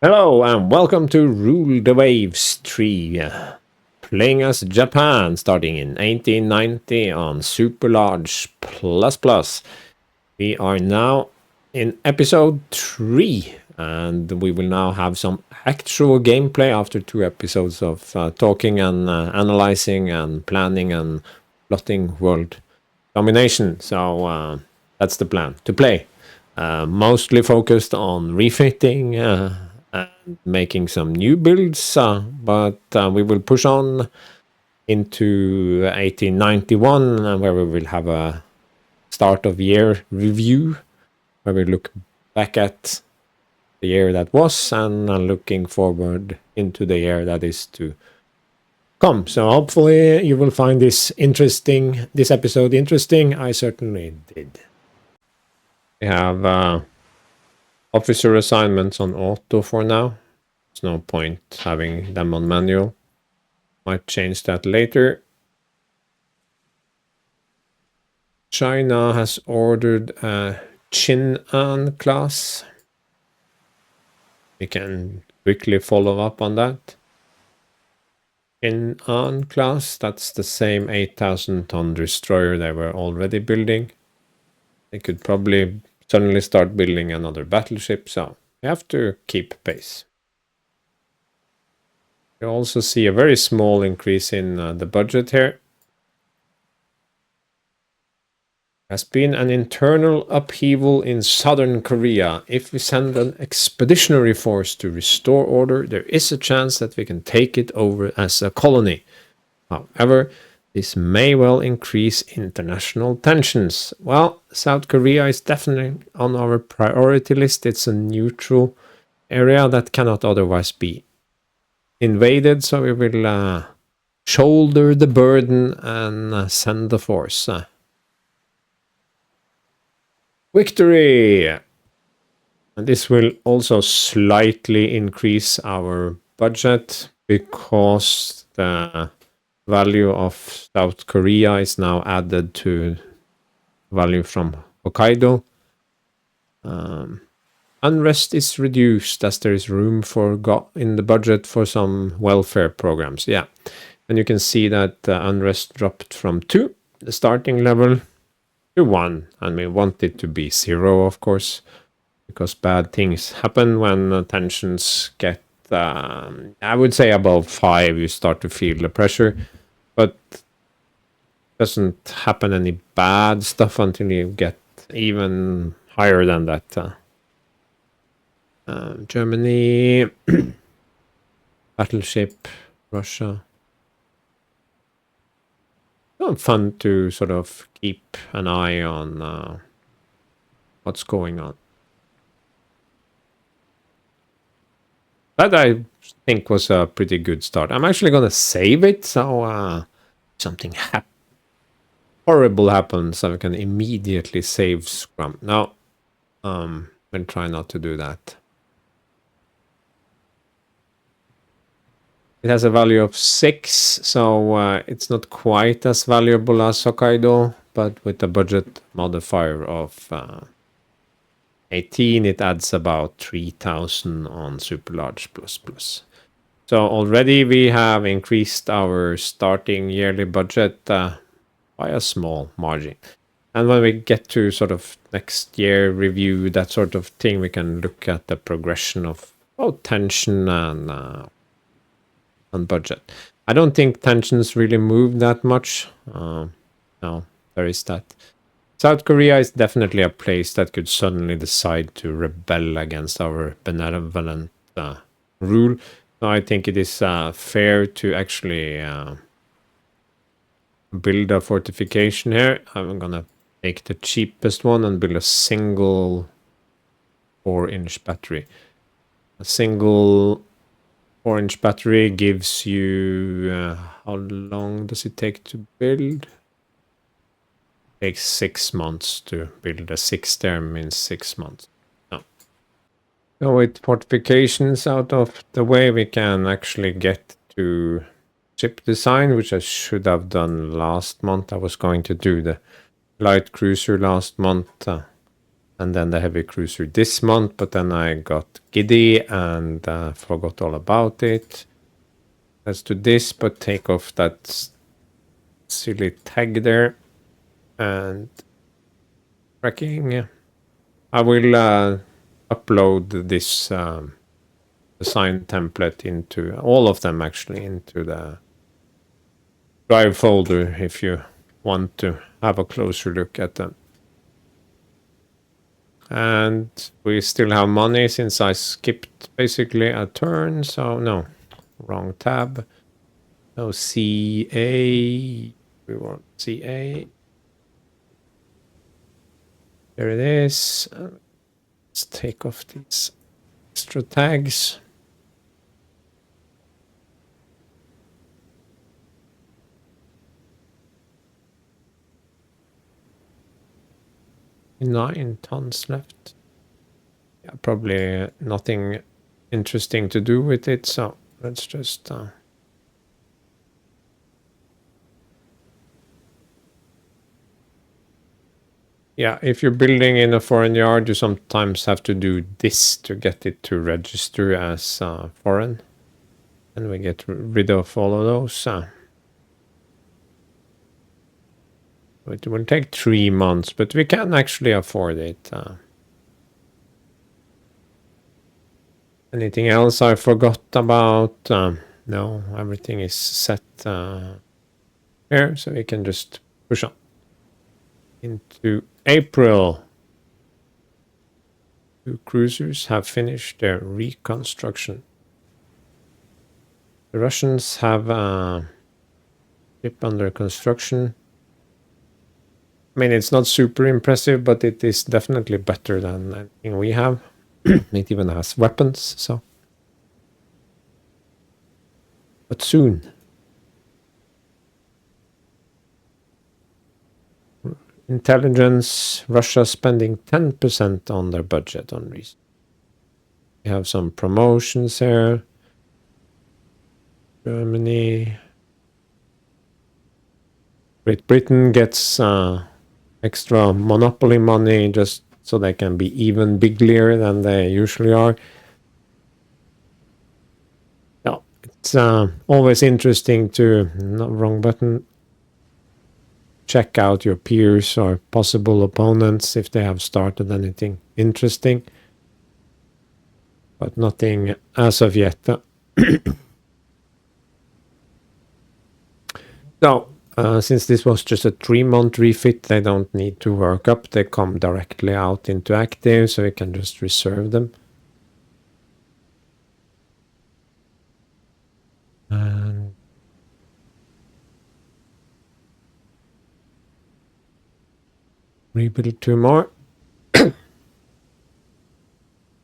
Hello and welcome to Rule the Waves 3, playing as Japan starting in 1890 on Super Large Plus. We are now in episode 3 and we will now have some actual gameplay after 2 episodes of talking and analyzing and planning and plotting world domination. So that's the plan, to play. Mostly focused on refitting and making some new builds, but we will push on into 1891, where we will have a start of year review, where we look back at the year that was and looking forward into the year that is to come. So hopefully you will find this episode interesting. I certainly did. We have officer assignments on auto for now. There's no point having them on manual. Might change that later. China has ordered a Chin-An class. We can quickly follow up on that. Chin-An class, that's the same 8,000-ton destroyer they were already building. They could probably suddenly start building another battleship, so we have to keep pace. You also see a very small increase in the budget here. Has been an internal upheaval in southern Korea. If we send an expeditionary force to restore order, there is a chance that we can take it over as a colony. However, this may well increase international tensions. Well, South Korea is definitely on our priority list. It's a neutral area that cannot otherwise be invaded, so we will shoulder the burden and send the force. Victory! And this will also slightly increase our budget because the value of South Korea is now added to value from Hokkaido. Unrest is reduced as there is room in the budget for some welfare programs. Yeah, and you can see that unrest dropped from 2, the starting level, to 1, and we want it to be 0, of course, because bad things happen when tensions get I would say above 5, you start to feel the pressure, but doesn't happen any bad stuff until you get even higher than that. Germany, battleship, Russia. Fun to sort of keep an eye on what's going on. That I think was a pretty good start. I'm actually going to save it, so something horrible happens, so I can immediately save Scrum. No, I'll try not to do that. It has a value of 6, so it's not quite as valuable as Hokkaido, but with a budget modifier of 18, it adds about 3,000 on Super Large Plus. So already we have increased our starting yearly budget by a small margin. And when we get to sort of next year review, that sort of thing, we can look at the progression of tension and budget. I don't think tensions really move that much. No, there is that. South Korea is definitely a place that could suddenly decide to rebel against our benevolent rule. So I think it is fair to actually build a fortification here. I'm gonna take the cheapest one and build a single 4-inch battery. A single 4-inch battery gives you how long does it take to build? Takes 6 months to build. A 6 there means 6 months. So with fortifications out of the way, we can actually get to ship design, which I should have done last month. I was going to do the light cruiser last month, and and then the heavy cruiser this month, but then I got giddy and forgot all about it. Let's do this, but take off that silly tag there. And tracking. I will upload this design template into all of them, actually, into the drive folder if you want to have a closer look at them. And we still have money since I skipped basically a turn, so no, wrong tab. No, CA, we want CA. There it is. Let's take off these extra tags. Nine tons left. Yeah, probably nothing interesting to do with it, so let's just yeah, if you're building in a foreign yard, you sometimes have to do this to get it to register as foreign. And we get rid of all of those. It will take 3 months, but we can actually afford it. Anything else I forgot about? No, everything is set here, so we can just push on into April. 2 cruisers have finished their reconstruction. The Russians have a ship under construction. I mean, it's not super impressive, but it is definitely better than anything we have. It even has weapons, so. But soon. Intelligence, Russia spending 10% on their budget on research. We have some promotions here. Germany. Great Britain gets extra monopoly money just so they can be even bigger than they usually are. No, it's always interesting to, not wrong button, check out your peers or possible opponents if they have started anything interesting. But nothing as of yet. So, since this was just a 3-month refit, they don't need to work up. They come directly out into active, so we can just reserve them. And rebuild 2 more.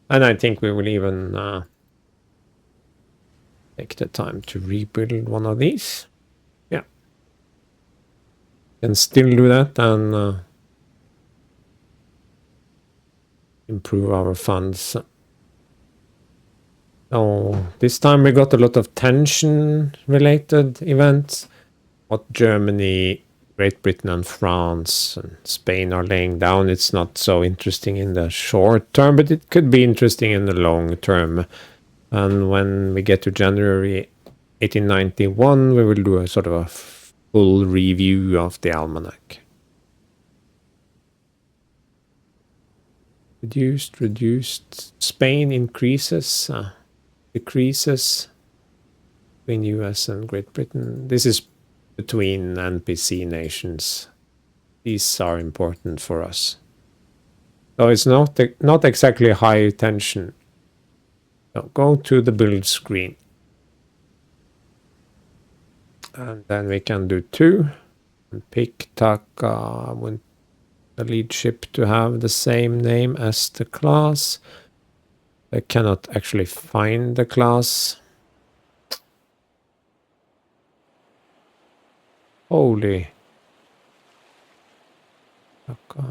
And I think we will even take the time to rebuild one of these. Yeah. Can still do that and improve our funds. Oh, this time we got a lot of tension-related events. What Germany, Great Britain and France and Spain are laying down, it's not so interesting in the short term, but it could be interesting in the long term. And when we get to January 1891, we will do a sort of a full review of the almanac. Reduced. Spain increases, decreases between US and Great Britain. This is between NPC nations. These are important for us. So it's not exactly high tension. So go to the build screen. And then we can do 2. And pick Taka. I want the lead ship to have the same name as the class. I cannot actually find the class. Holy. Taka.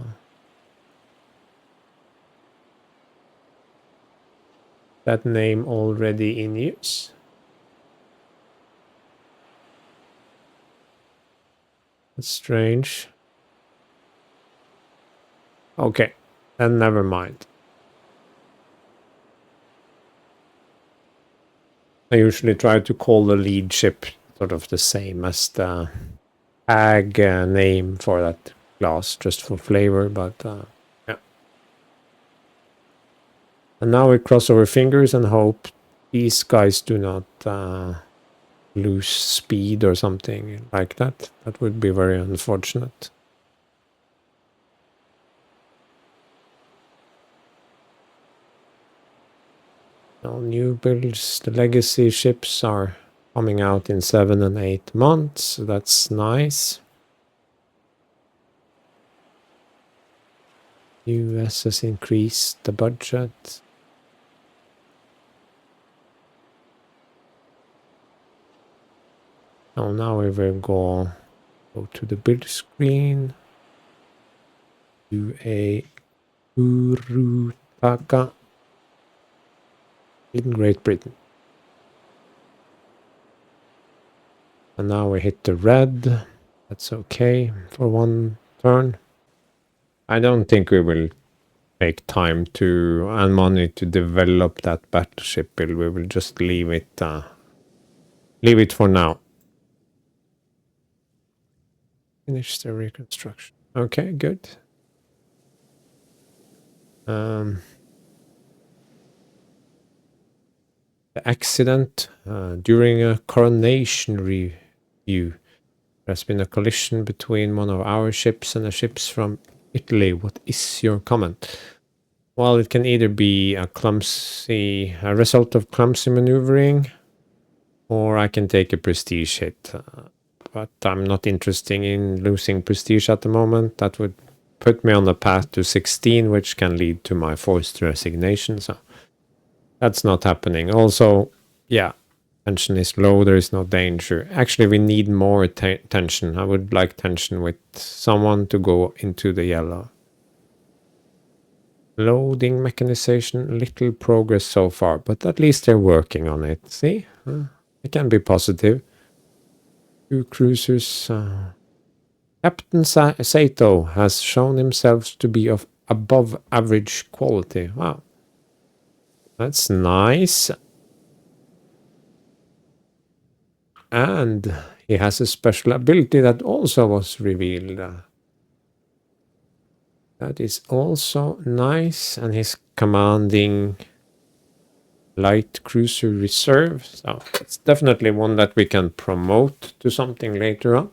That name already in use. That's strange. Okay. then never mind. I usually try to call the lead ship sort of the same as the tag name for that class, just for flavor, but yeah. And now we cross our fingers and hope these guys do not lose speed or something like that. That would be very unfortunate. Now, new builds, the legacy ships are coming out in 7 and 8 months. So that's nice. US has increased the budget. Oh, now we will go to the build screen. Do a Urutaka in Great Britain. And now we hit the red. That's okay for one turn. I don't think we will take time to and money to develop that battleship build. We will just leave it for now. Finish the reconstruction. Okay, good. The accident during a coronation review. There's been a collision between one of our ships and the ships from Italy. What is your comment? Well, it can either be a result of clumsy maneuvering, or I can take a prestige hit. But I'm not interested in losing prestige at the moment. That would put me on the path to 16, which can lead to my forced resignation. So that's not happening. Also, yeah, tension is low. There is no danger. Actually, we need more tension. I would like tension with someone to go into the yellow. Loading mechanization, little progress so far, but at least they're working on it. See? It can be positive. 2 cruisers. Captain Saito has shown himself to be of above average quality. Wow. That's nice. And he has a special ability that also was revealed. That is also nice. And he's commanding light cruiser reserve. So it's definitely one that we can promote to something later on.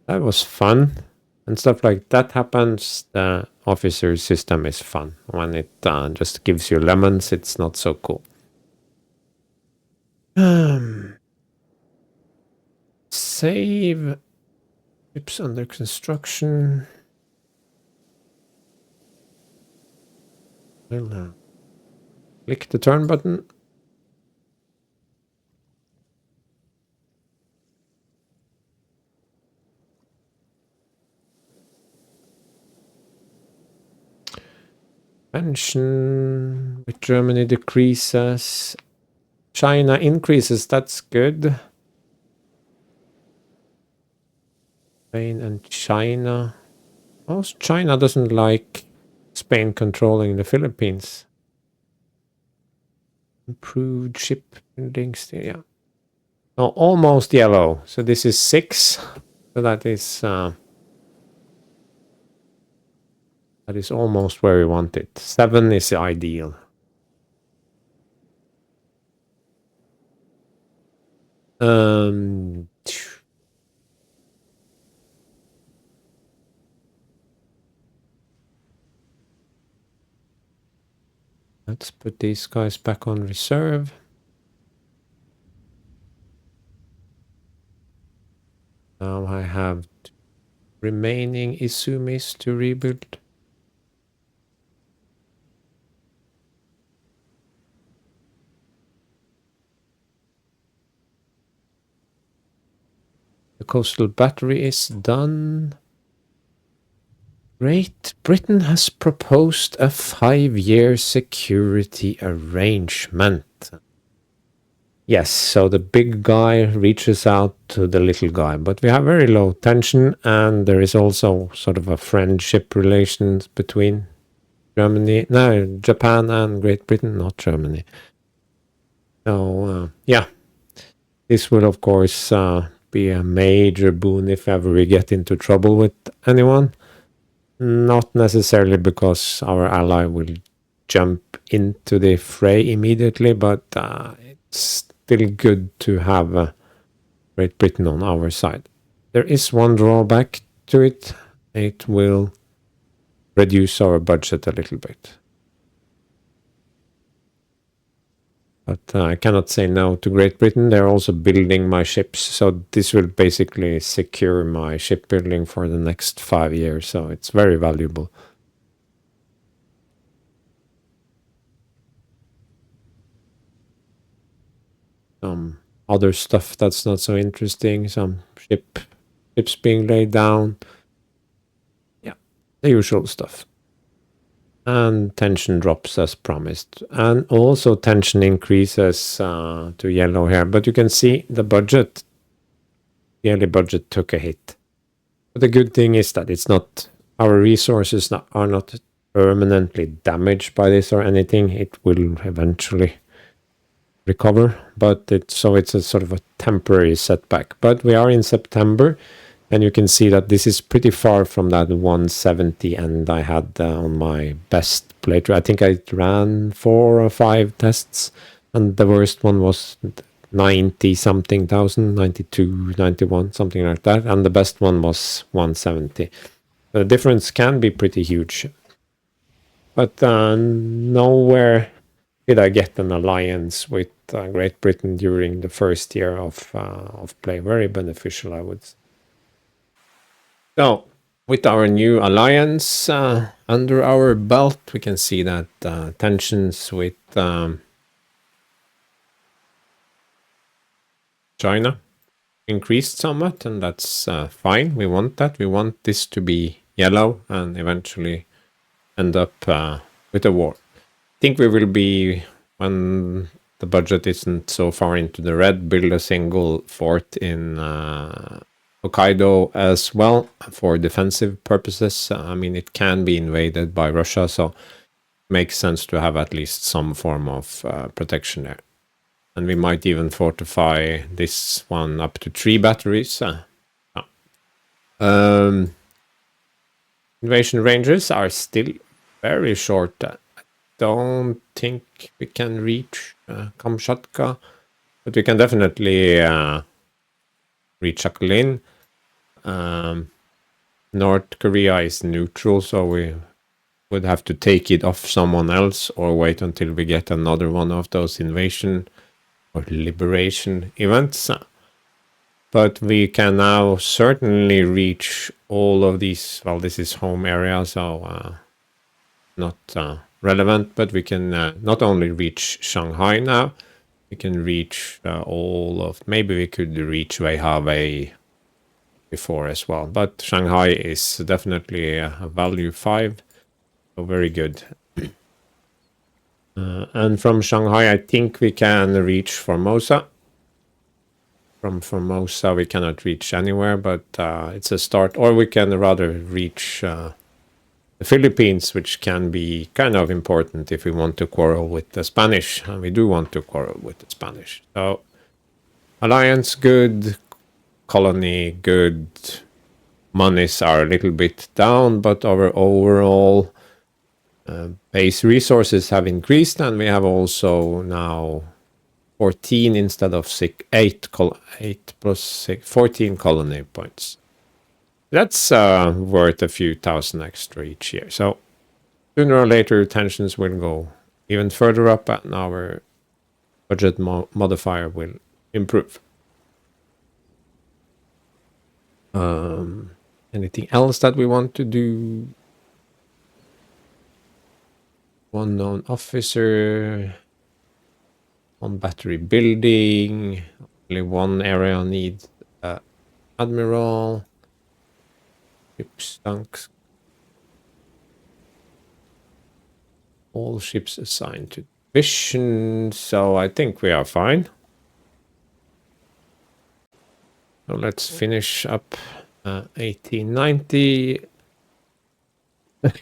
That was fun. And stuff like that happens. The officer system is fun. When it just gives you lemons, it's not so cool. Save. Ships under construction. Well, click the turn button. Pension with Germany decreases. China increases. That's good. Spain and China. Most China doesn't like Spain controlling the Philippines. Improved ship buildings. Yeah. Oh, almost yellow. So this is 6. So that is almost where we want it. 7 is ideal. Let's put these guys back on reserve. Now I have remaining Izumis to rebuild. The coastal battery is done. Great Britain has proposed a 5-year security arrangement. Yes, so the big guy reaches out to the little guy, but we have very low tension, and there is also sort of a friendship relations between Germany, no, Japan and Great Britain, not Germany. So, yeah, this will, of course, be a major boon if ever we get into trouble with anyone. Not necessarily because our ally will jump into the fray immediately, but it's still good to have Great Britain on our side. There is one drawback to it. It will reduce our budget a little bit. But I cannot say no to Great Britain. They're also building my ships, so this will basically secure my shipbuilding for the next 5 years, so it's very valuable. Other stuff that's not so interesting, some ships being laid down. Yeah, the usual stuff. And tension drops as promised. And also tension increases to yellow here. But you can see the budget, yearly budget took a hit. But the good thing is that it's not, our resources are not permanently damaged by this or anything. It will eventually recover, but it's a sort of a temporary setback. But we are in September, and you can see that this is pretty far from that 170 end I had on my best playthrough. I think I ran 4 or 5 tests, and the worst one was 90 something thousand, 92, 91, something like that, and the best one was 170. The difference can be pretty huge. But nowhere did I get an alliance with Great Britain during the first year of play. Very beneficial, I would say. So, with our new alliance under our belt, we can see that tensions with China increased somewhat, and that's fine. We want that. We want this to be yellow and eventually end up with a war. I think we will be, when the budget isn't so far into the red, build a single fort in Hokkaido as well for defensive purposes. I mean, it can be invaded by Russia, so it makes sense to have at least some form of protection there. And we might even fortify this one up to 3 batteries. Invasion ranges are still very short. I don't think we can reach Kamchatka, but we can definitely reach Sakhalin. North Korea is neutral, so we would have to take it off someone else or wait until we get another one of those invasion or liberation events. But we can now certainly reach all of these. Well, this is home area, so not relevant, but we can not only reach Shanghai now, we can reach all of, maybe we could reach Weihawei before as well, but Shanghai is definitely a value 5, so very good. And from Shanghai, I think we can reach Formosa. From Formosa, we cannot reach anywhere, but it's a start. Or we can rather reach the Philippines, which can be kind of important if we want to quarrel with the Spanish. And we do want to quarrel with the Spanish. So, alliance, good. Colony, good. Monies are a little bit down, but our overall base resources have increased, and we have also now 14 instead of 8 plus 6, 14 colony points. That's worth a few thousand extra each year. So sooner or later, tensions will go even further up, and our budget modifier will improve. Anything else that we want to do? One known officer, one battery building, only one area needs admiral, ships tanks, all ships assigned to division, so I think we are fine. So let's finish up 1890.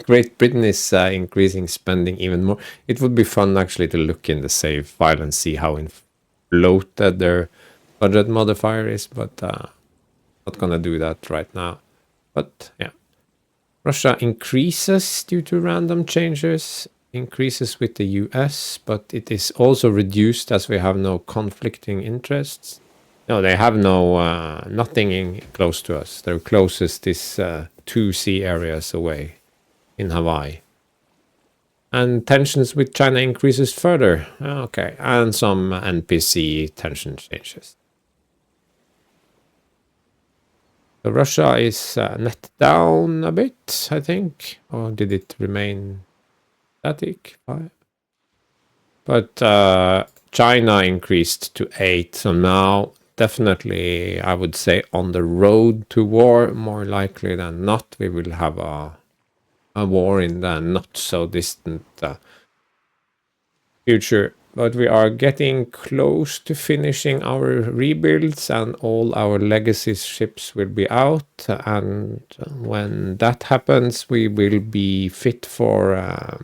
Great Britain is increasing spending even more. It would be fun actually to look in the save file and see how inflated their budget modifier is, but not gonna do that right now. But yeah, Russia increases due to random changes, increases with the US, but it is also reduced as we have no conflicting interests. No, they have no nothing close to us. Their closest is 2 sea areas away in Hawaii. And tensions with China increases further. Okay, and some NPC tension changes. So Russia is net down a bit, I think. Or did it remain static? 5. But China increased to 8. So now definitely I would say on the road to war, more likely than not, we will have a war in the not so distant future. But we are getting close to finishing our rebuilds, and all our legacy ships will be out. And when that happens, we will be fit for a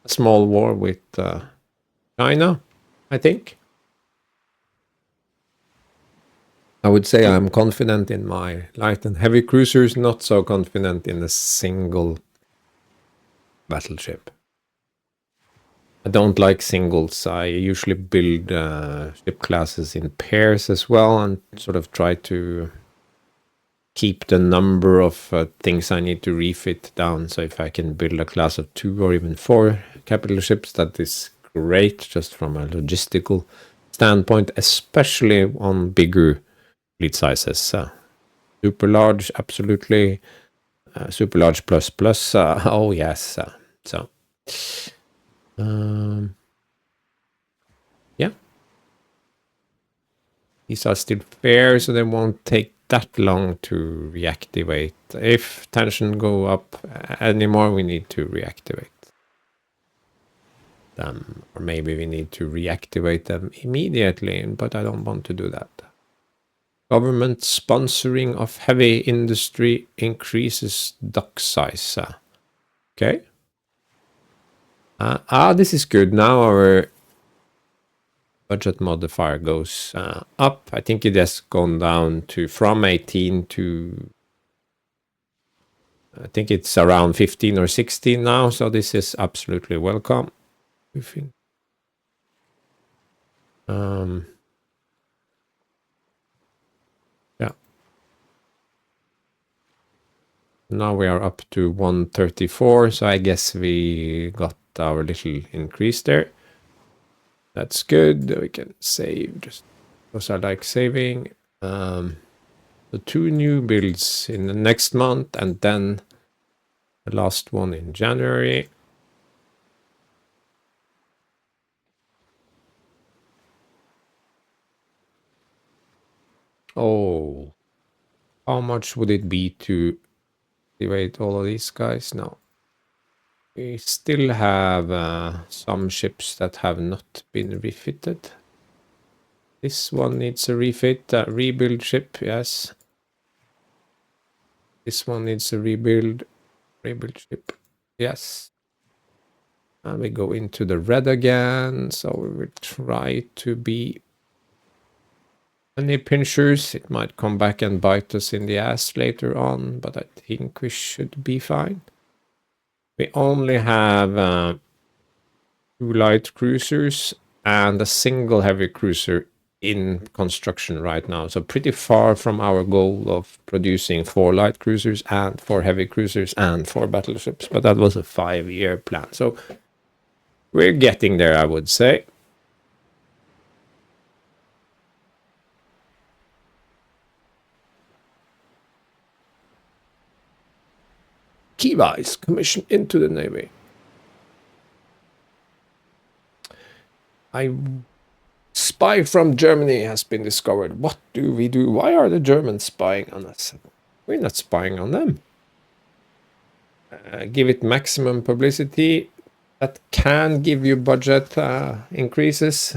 small war with China, I think. I would say I'm confident in my light and heavy cruisers, not so confident in a single battleship. I don't like singles. I usually build ship classes in pairs as well, and sort of try to keep the number of things I need to refit down. So if I can build a class of 2 or even 4 capital ships, that is great just from a logistical standpoint, especially on bigger fleet sizes. Super large, absolutely. Super large plus plus. Oh yes. So yeah, these are still fair, so they won't take that long to reactivate. If tension go up anymore, we need to reactivate them, or maybe we need to reactivate them immediately, but I don't want to do that. Government sponsoring of heavy industry increases dock size. Okay. This is good. Now our budget modifier goes up. I think it has gone down to from 18 to I think it's around 15 or 16 now. So this is absolutely welcome. Yeah. Now we are up to 134. So I guess we got our little increase there. That's good. We can save just because I like saving. The 2 new builds in the next month, and then the last one in January. Oh, how much would it be to activate all of these guys? No. We still have some ships that have not been refitted. This one needs a refit, rebuild ship, yes. This one needs a rebuild ship, yes. And we go into the red again, so we will try to be any pinchers. It might come back and bite us in the ass later on, but I think we should be fine. We only have 2 light cruisers and a single heavy cruiser in construction right now. So pretty far from our goal of producing 4 light cruisers and 4 heavy cruisers and 4 battleships. But that was a 5-year plan. So we're getting there, I would say. Kiwis commissioned into the Navy. Spy from Germany has been discovered. What do we do? Why are the Germans spying on us? We're not spying on them. Give it maximum publicity. That can give you budget increases,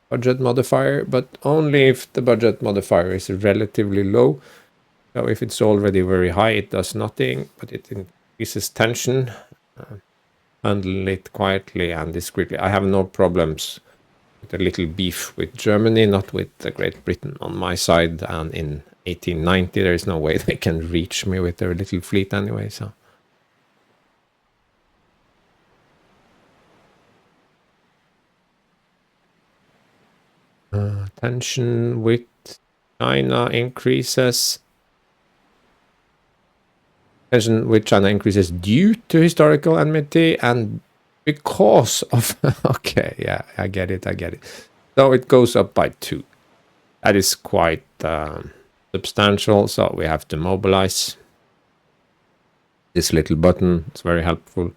budget modifier, but only if the budget modifier is relatively low. So if it's already very high, it does nothing, but it increases tension. Handle it quietly and discreetly. I have no problems with a little beef with Germany, not with Great Britain on my side. And in 1890, there is no way they can reach me with their little fleet anyway. So. Tension with China increases. Tension with China increases due to historical enmity and because of... Okay, yeah, I get it. So it goes up by 2. That is quite substantial, so we have to mobilize. This little button is very helpful.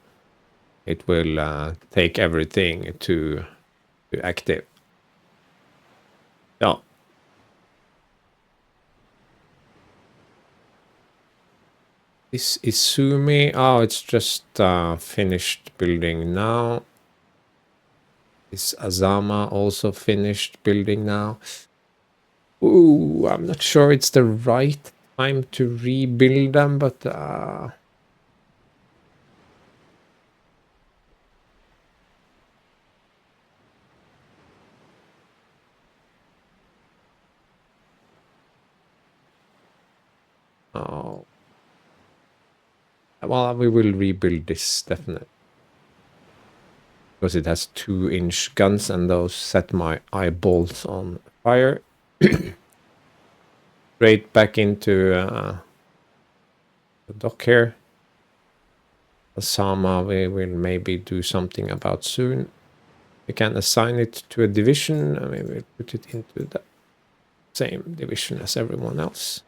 It will take everything to active. So. This is Sumi. Oh, it's just finished building now. Is Azama also finished building now? Ooh, I'm not sure it's the right time to rebuild them, but oh, well, we will rebuild this definitely because it has 2-inch guns, and those set my eyeballs on fire. Straight back into the dock here. Osama we will maybe do something about soon. We can assign it to a division, and we will put it into the same division as everyone else.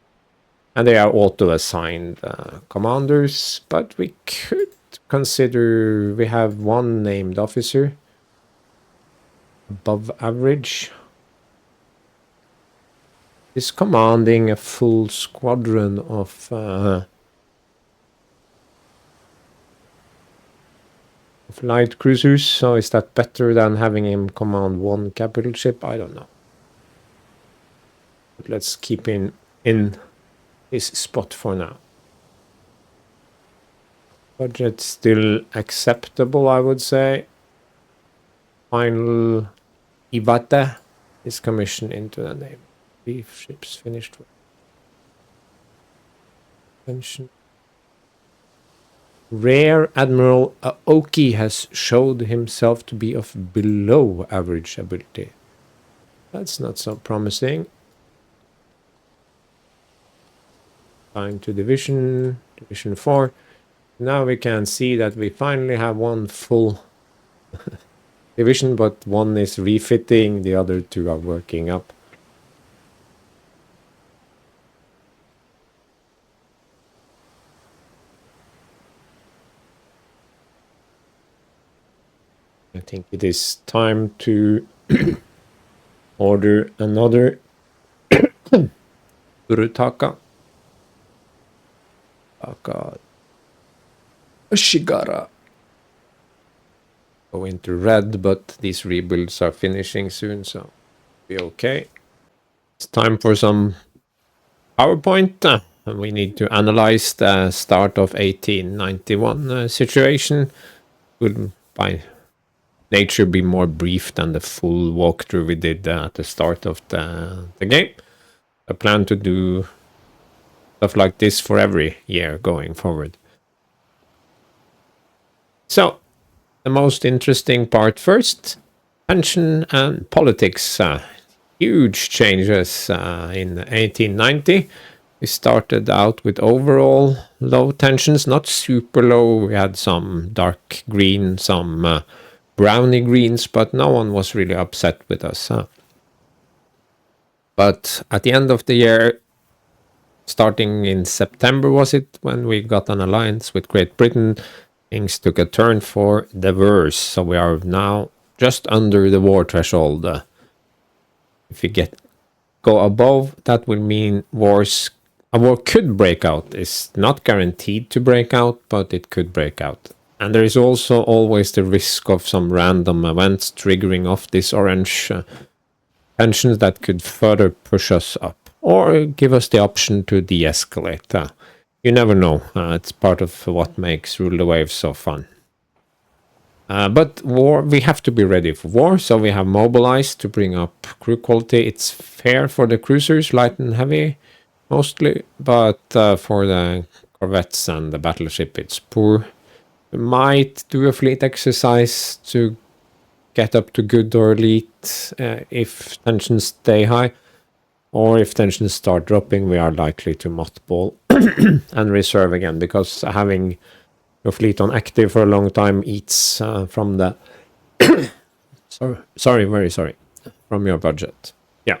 And they are auto-assigned commanders, but we could consider... We have one named officer above average. Is commanding a full squadron of light cruisers, so is that better than having him command one capital ship? I don't know. But let's keep him in his spot for now. Budget still acceptable, I would say. Final Iwate is commissioned into the name. 3 ships finished. Pension. Rear Admiral Aoki has showed himself to be of below average ability. That's not so promising. Fine to Division 4. Now we can see that we finally have one full division, but one is refitting, the other 2 are working up. I think it is time to order another Urutaka. Shigara. Go into red, but these rebuilds are finishing soon, so be okay. It's time for some PowerPoint. We need to analyze the start of 1891 situation. Will by nature be more brief than the full walkthrough we did at the start of the game. I plan to do stuff like this for every year going forward. So, the most interesting part first, pension and politics. Huge changes in 1890. We started out with overall low tensions, not super low. We had some dark green, some browny greens, but no one was really upset with us. But at the end of the year, starting in September was it, when we got an alliance with Great Britain, things took a turn for the worse. So we are now just under the war threshold. If we go above, that will mean a war could break out. It's not guaranteed to break out, but it could break out. And there is also always the risk of some random events triggering off this orange tensions that could further push us up, or give us the option to de-escalate. you never know. It's part of what makes Rule the Waves so fun. But war, we have to be ready for war, so we have mobilized to bring up crew quality. It's fair for the cruisers, light and heavy, mostly, but for the corvettes and the battleship, it's poor. We might do a fleet exercise to get up to good or elite if tensions stay high, or if tensions start dropping, we are likely to mothball and reserve again, because having your fleet on active for a long time eats from the very sorry, from your budget. Yeah.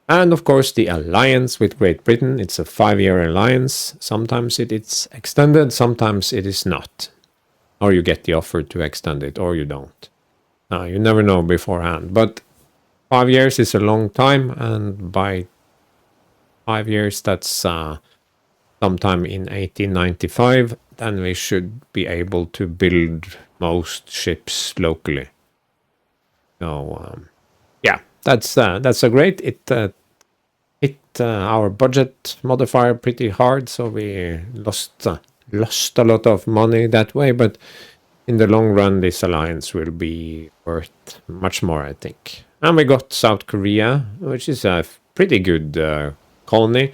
And of course the alliance with Great Britain, it's a 5-year alliance. Sometimes it is extended, sometimes it is not, or you get the offer to extend it, or you don't. You never know beforehand, but 5 years is a long time, and by 5 years, that's sometime in 1895, then we should be able to build most ships locally. So yeah, that's a great. It hit our budget modifier pretty hard, so we lost a lot of money that way. But in the long run, this alliance will be worth much more, I think. And we got South Korea, which is a pretty good colony,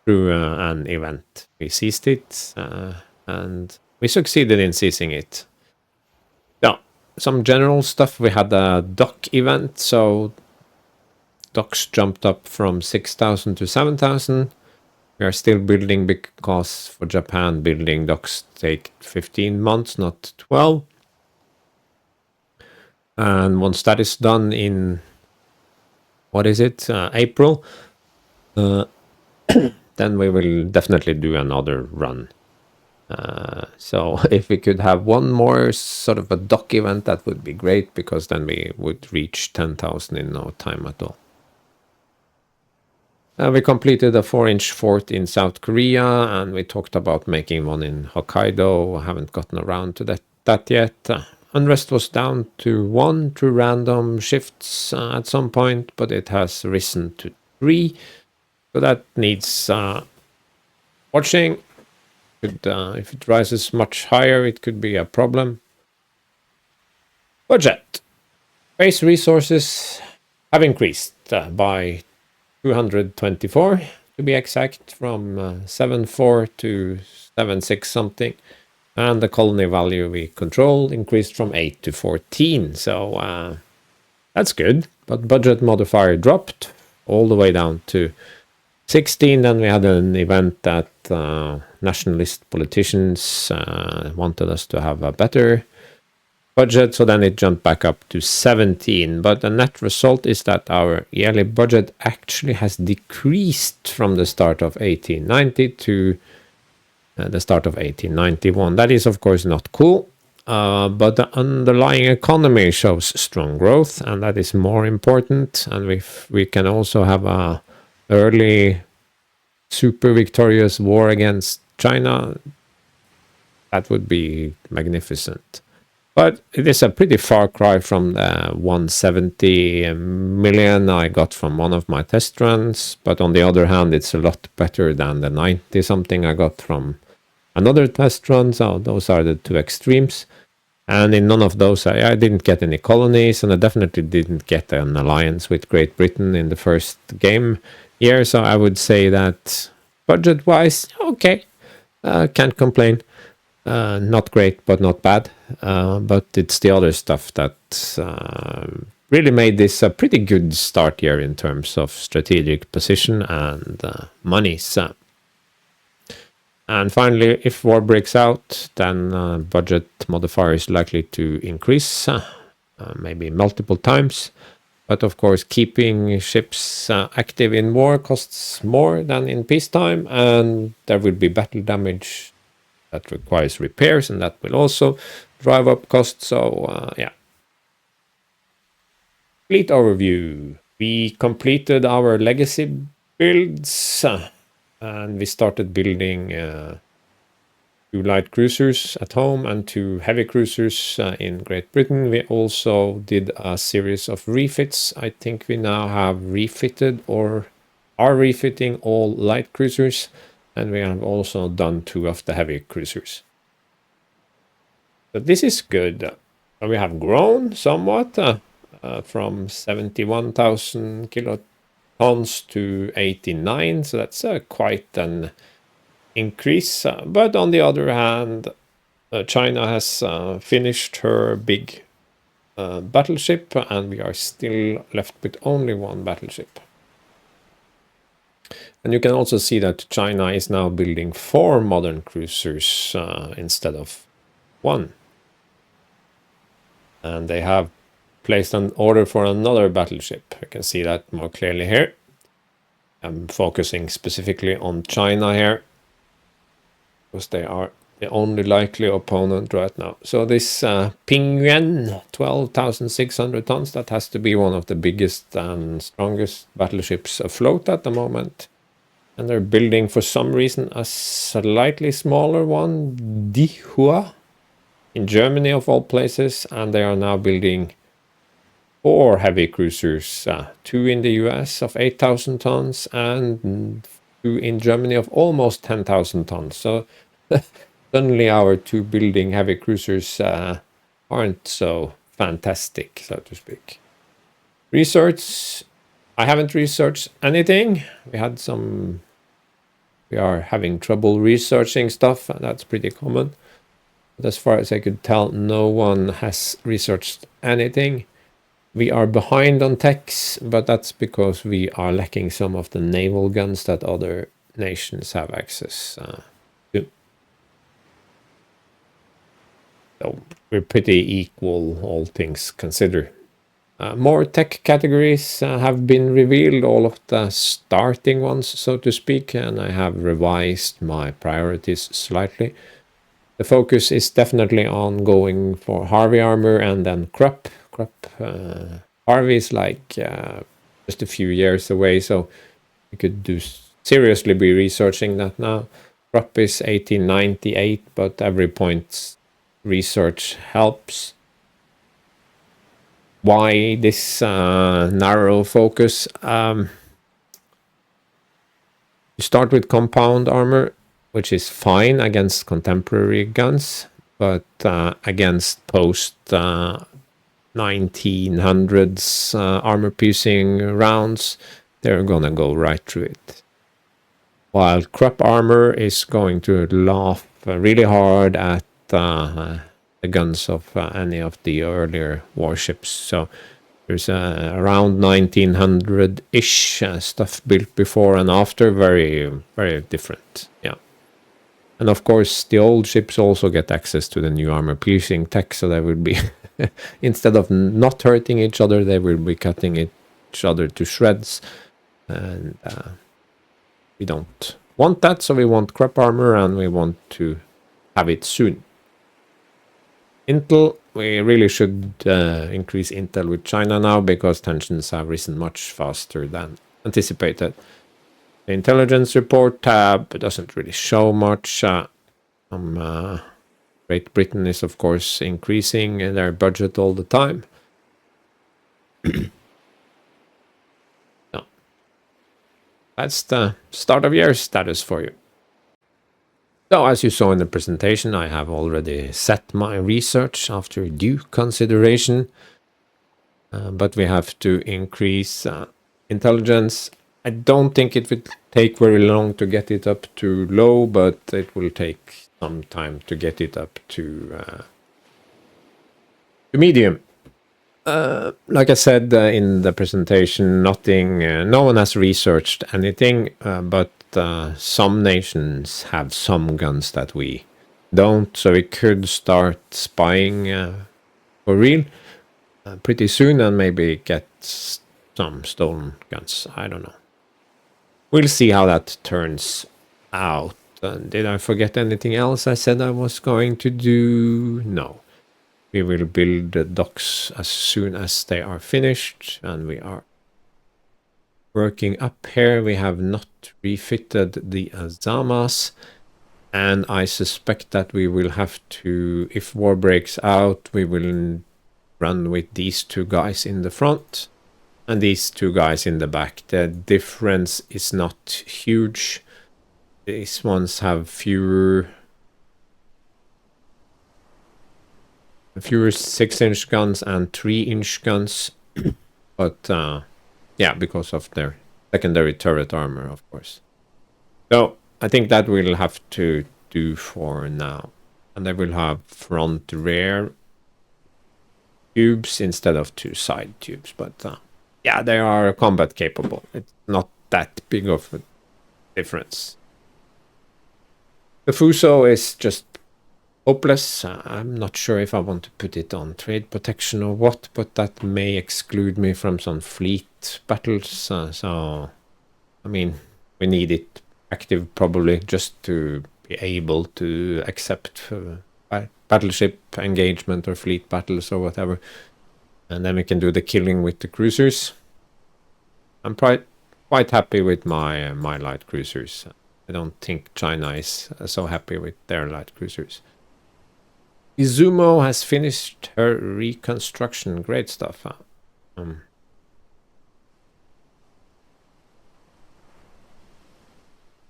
through an event. We seized it, and we succeeded in seizing it. Yeah, some general stuff. We had a dock event, so docks jumped up from 6,000 to 7,000. We are still building, because for Japan, building docks take 15 months, not 12. And once that is done in, what is it, April, then we will definitely do another run. So if we could have one more sort of a dock event, that would be great, because then we would reach 10,000 in no time at all. We completed a 4-inch fort in South Korea, and we talked about making one in Hokkaido. I haven't gotten around to that yet. Unrest was down to 1 through random shifts at some point, but it has risen to 3. So that needs watching. If it rises much higher, it could be a problem. Budget. Base resources have increased by 224 to be exact, from 7.4 to 7.6 something. And the colony value we control increased from 8 to 14. So that's good. But budget modifier dropped all the way down to 16. Then we had an event that nationalist politicians wanted us to have a better budget, so then it jumped back up to 17. But the net result is that our yearly budget actually has decreased from the start of 1890 to the start of 1891. That is, of course, not cool. But the underlying economy shows strong growth, and that is more important. And we can also have a early super victorious war against China, that would be magnificent. But it is a pretty far cry from the 170 million I got from one of my test runs. But on the other hand, it's a lot better than the 90 something I got from another test run. So those are the two extremes. And in none of those, I didn't get any colonies, and I definitely didn't get an alliance with Great Britain in the first game year. So I would say that budget-wise, okay, can't complain. Not great, but not bad. But it's the other stuff that really made this a pretty good start here in terms of strategic position and money. So. And finally, if war breaks out, then budget modifier is likely to increase, maybe multiple times. But of course, keeping ships active in war costs more than in peacetime, and there will be battle damage that requires repairs, and that will also drive up costs. So yeah. Fleet overview. We completed our legacy builds, and we started building 2 light cruisers at home and 2 heavy cruisers in Great Britain. We also did a series of refits. I think we now have refitted or are refitting all light cruisers. And we have also done 2 of the heavy cruisers. So this is good. We have grown somewhat from 71,000 kilotons to 89. So that's quite an increase. But on the other hand, China has finished her big battleship, and we are still left with only 1 battleship. And you can also see that China is now building 4 modern cruisers instead of 1. And they have placed an order for another battleship. You can see that more clearly here. I'm focusing specifically on China here, because they are the only likely opponent right now. So this Pingyuan, 12,600 tons, that has to be one of the biggest and strongest battleships afloat at the moment. And they're building, for some reason, a slightly smaller one, Dihua, in Germany of all places. And they are now building 4 heavy cruisers, 2 in the US of 8,000 tons and 2 in Germany of almost 10,000 tons. So suddenly our 2 building heavy cruisers aren't so fantastic, so to speak. Research. I haven't researched anything. We are having trouble researching stuff, and that's pretty common. But as far as I could tell, no one has researched anything. We are behind on techs, but that's because we are lacking some of the naval guns that other nations have access to. So we're pretty equal, all things considered. More tech categories have been revealed, all of the starting ones, so to speak, and I have revised my priorities slightly. The focus is definitely on going for Harvey armor and then Krupp. Harvey is like just a few years away, so we could seriously be researching that now. Krupp is 1898, but every point research helps. Why this narrow focus? You start with compound armor, which is fine against contemporary guns, but against post 1900s armor-piercing rounds, they're gonna go right through it. While Krupp armor is going to laugh really hard at the guns of any of the earlier warships. So there's around 1900-ish stuff built before and after, very, very different. Yeah. And of course, the old ships also get access to the new armor-piercing tech, so they will be, instead of not hurting each other, they will be cutting each other to shreds. And we don't want that, so we want Krupp armor, and we want to have it soon. Intel, we really should increase Intel with China now, because tensions have risen much faster than anticipated. The intelligence report tab doesn't really show much. Great Britain is, of course, increasing their budget all the time. No. That's the start of year status for you. So, as you saw in the presentation, I have already set my research after due consideration. But we have to increase intelligence. I don't think it will take very long to get it up to low, but it will take some time to get it up to medium. Like I said in the presentation, no one has researched anything, but some nations have some guns that we don't, so we could start spying for real pretty soon and maybe get some stolen guns. I don't know. We'll see how that turns out. Did I forget anything else I said I was going to do? No. We will build the docks as soon as they are finished, and we are working up here. We have not refitted the Azamas, and I suspect that we will have to, if war breaks out, we will run with these 2 guys in the front and these 2 guys in the back. The difference is not huge. these ones have fewer 6-inch guns and 3-inch guns, but yeah, because of their secondary turret armor, of course. So I think that will have to do for now, and they will have front rear tubes instead of 2 side tubes, but yeah, they are combat capable. It's not that big of a difference. The Fuso is just hopeless. I'm not sure if I want to put it on trade protection or what, but that may exclude me from some fleet battles. So, I mean, we need it active probably just to be able to accept battleship engagement or fleet battles or whatever. And then we can do the killing with the cruisers. I'm quite happy with my light cruisers. I don't think China is so happy with their light cruisers. Izumo has finished her reconstruction. Great stuff.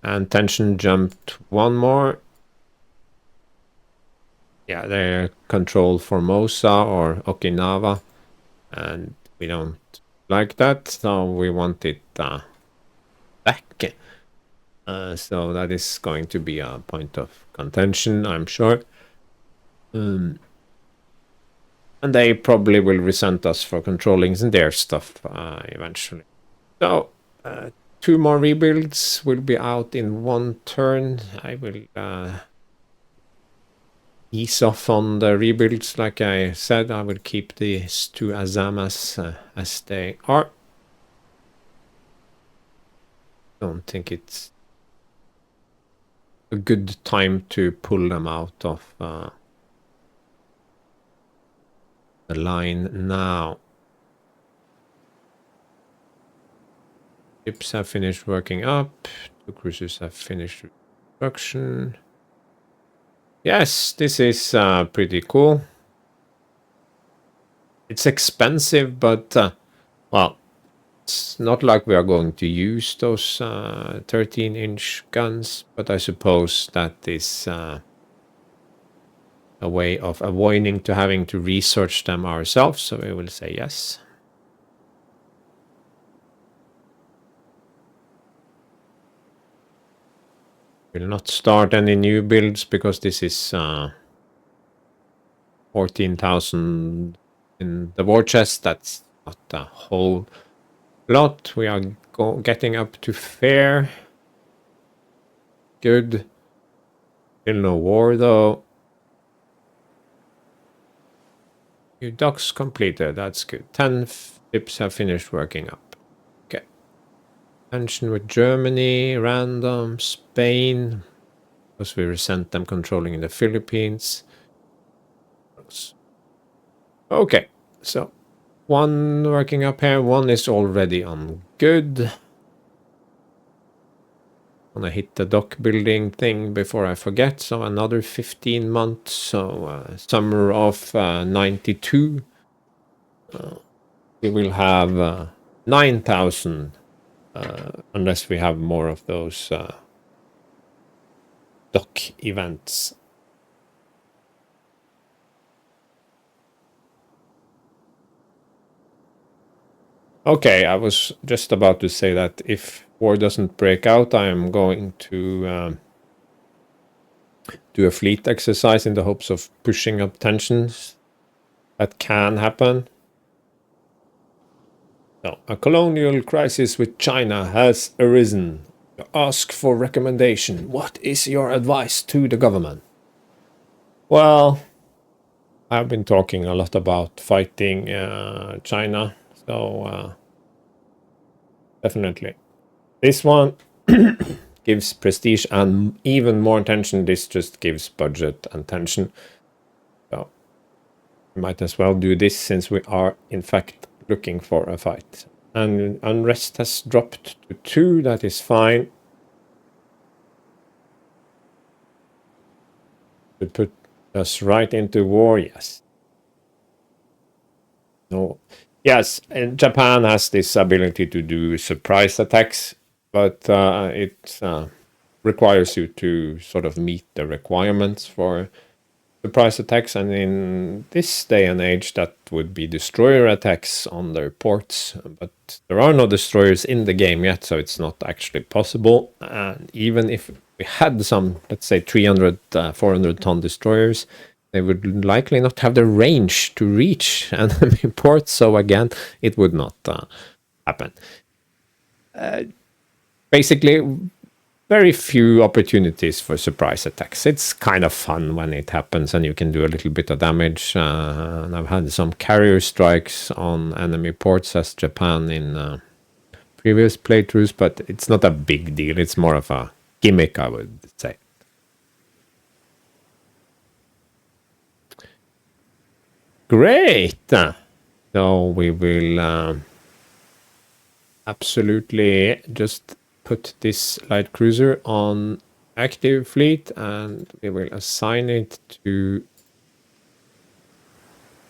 And tension jumped one more. Yeah, they control Formosa or Okinawa, and we don't like that, so we want it back. So that is going to be a point of contention, I'm sure. And they probably will resent us for controlling their stuff eventually. So 2 more rebuilds will be out in 1 turn. I will ease off on the rebuilds. Like I said, I will keep these 2 Azamas as they are. Don't think it's a good time to pull them out of the line now. Ships have finished working up. 2 cruisers have finished construction. Yes, this is pretty cool. It's expensive, but well, it's not like we are going to use those 13-inch guns, but I suppose that is a way of avoiding to having to research them ourselves, so we will say yes. Will not start any new builds because this is 14,000 in the war chest. That's not a whole lot. We are getting up to fair. Good. Still no war though. New docks completed. That's good. 10 ships have finished working up. Okay. Tension with Germany, random, Spain, because we resent them controlling the Philippines. Okay, so 1 working up here, 1 is already on good. Gonna hit the dock building thing before I forget, so another 15 months, so summer of 92. We will have 9,000 unless we have more of those dock events. Okay, I was just about to say that if war doesn't break out, I am going to do a fleet exercise in the hopes of pushing up tensions. That can happen. So, a colonial crisis with China has arisen. Ask for recommendation. What is your advice to the government? Well, I've been talking a lot about fighting China, so definitely. This one gives prestige and even more attention. This just gives budget and tension. So we might as well do this since we are in fact looking for a fight. And unrest has dropped to 2. That is fine. To put us right into war, yes. No. Yes, and Japan has this ability to do surprise attacks, but it's requires you to sort of meet the requirements for surprise attacks, and in this day and age that would be destroyer attacks on their ports, but there are no destroyers in the game yet, so it's not actually possible. And even if we had some, let's say 300 400 ton destroyers, they would likely not have the range to reach enemy ports, so again it would not happen. Basically, very few opportunities for surprise attacks. It's kind of fun when it happens and you can do a little bit of damage. And I've had some carrier strikes on enemy ports as Japan in previous playthroughs, but it's not a big deal. It's more of a gimmick, I would say. Great! So we will absolutely just put this light cruiser on active fleet and we will assign it to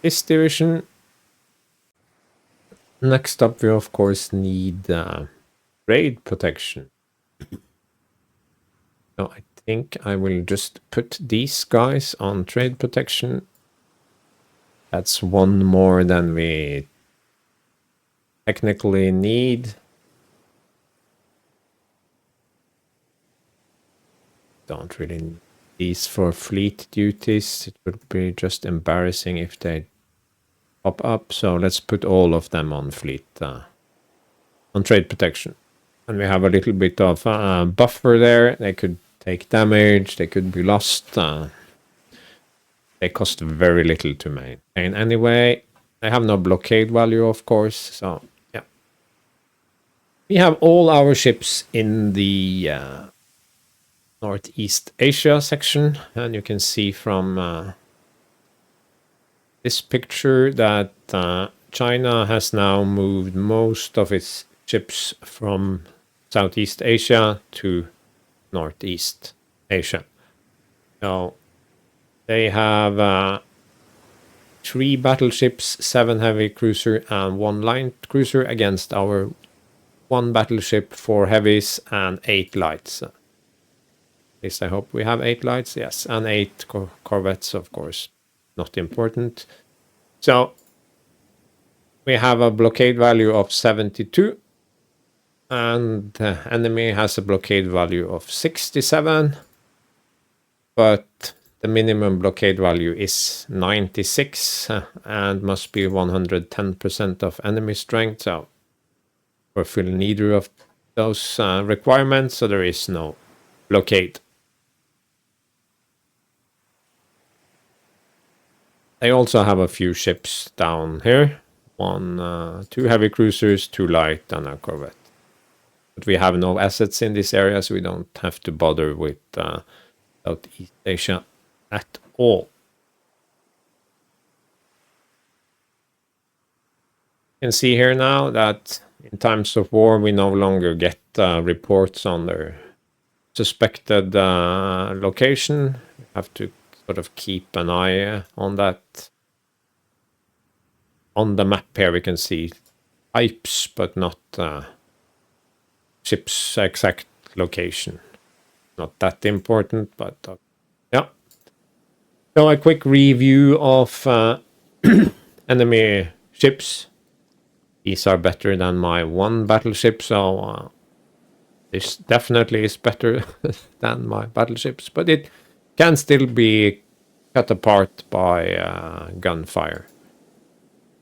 this division. Next up, we of course need raid protection. So I think I will just put these guys on trade protection. That's one more than we technically need. Don't really need these for fleet duties. It would be just embarrassing if they pop up. So let's put all of them on fleet, on trade protection. And we have a little bit of buffer there. They could take damage. They could be lost. They cost very little to maintain anyway. They have no blockade value, of course. So yeah, we have all our ships in the Northeast Asia section, and you can see from this picture that China has now moved most of its ships from Southeast Asia to Northeast Asia. So they have 3 battleships, 7 heavy cruiser, and 1 light cruiser against our 1 battleship, 4 heavies, and 8 lights. At least I hope we have 8 lights, yes, and 8 corvettes, of course. Not important. So we have a blockade value of 72, and the enemy has a blockade value of 67, but the minimum blockade value is 96 and must be 110% of enemy strength. So we fulfill neither of those requirements, so there is no blockade. They also have a few ships down here. 2 heavy cruisers, 2 light, and a corvette. But we have no assets in this area, so we don't have to bother with Southeast Asia at all. You can see here now that in times of war, we no longer get reports on their suspected location. We have to sort of keep an eye on that. On the map here, we can see types, but not ship's exact location. Not that important, but yeah. So a quick review of enemy ships. These are better than my 1 battleship, so this definitely is better than my battleships, but it can still be cut apart by gunfire.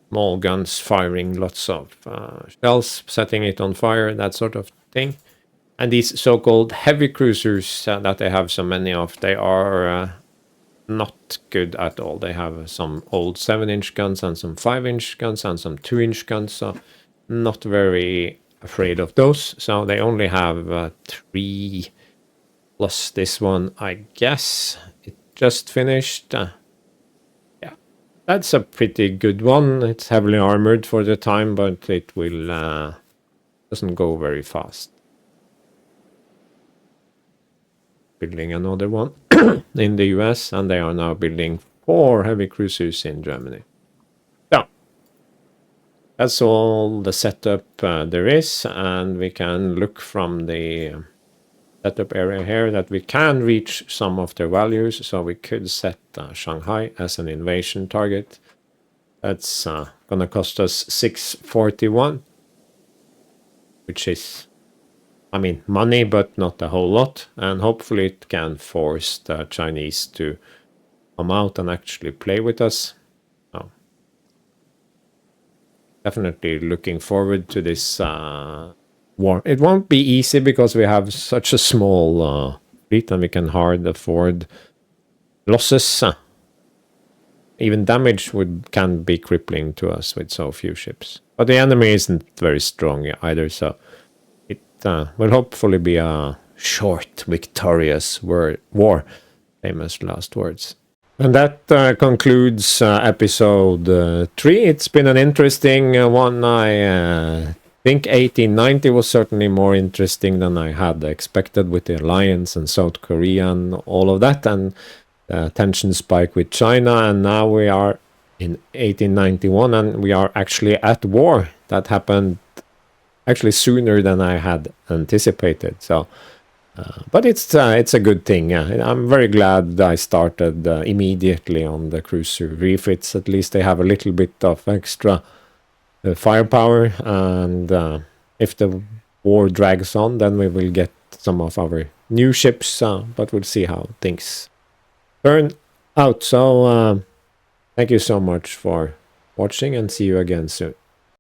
Small guns firing lots of shells, setting it on fire, that sort of thing. And these so-called heavy cruisers that they have so many of, they are not good at all. They have some old 7-inch guns and some 5-inch guns and some 2-inch guns, so not very afraid of those. So they only have 3 plus this one, I guess. It just finished. Yeah, that's a pretty good one. It's heavily armored for the time, but it will doesn't go very fast. Building another one in the US, and they are now building 4 heavy cruisers in Germany. Yeah, that's all the setup there is, and we can look from the setup area here that we can reach some of their values, so we could set Shanghai as an invasion target. That's gonna cost us 641, which is, I mean, money, but not a whole lot, and hopefully it can force the Chinese to come out and actually play with us. So, definitely looking forward to this war. It won't be easy because we have such a small fleet and we can hardly afford losses. Even damage can be crippling to us with so few ships. But the enemy isn't very strong either, so it will hopefully be a short, victorious war. Famous last words. And that concludes episode 3. It's been an interesting one. I think 1890 was certainly more interesting than I had expected with the alliance and South Korea and all of that, and tension spike with China. And now we are in 1891 and we are actually at war. That happened actually sooner than I had anticipated. So. But it's a good thing. I'm very glad I started immediately on the cruiser refits. At least they have a little bit of extra firepower, and if the war drags on, then we will get some of our new ships. But we'll see how things turn out. So thank you so much for watching, and see you again soon.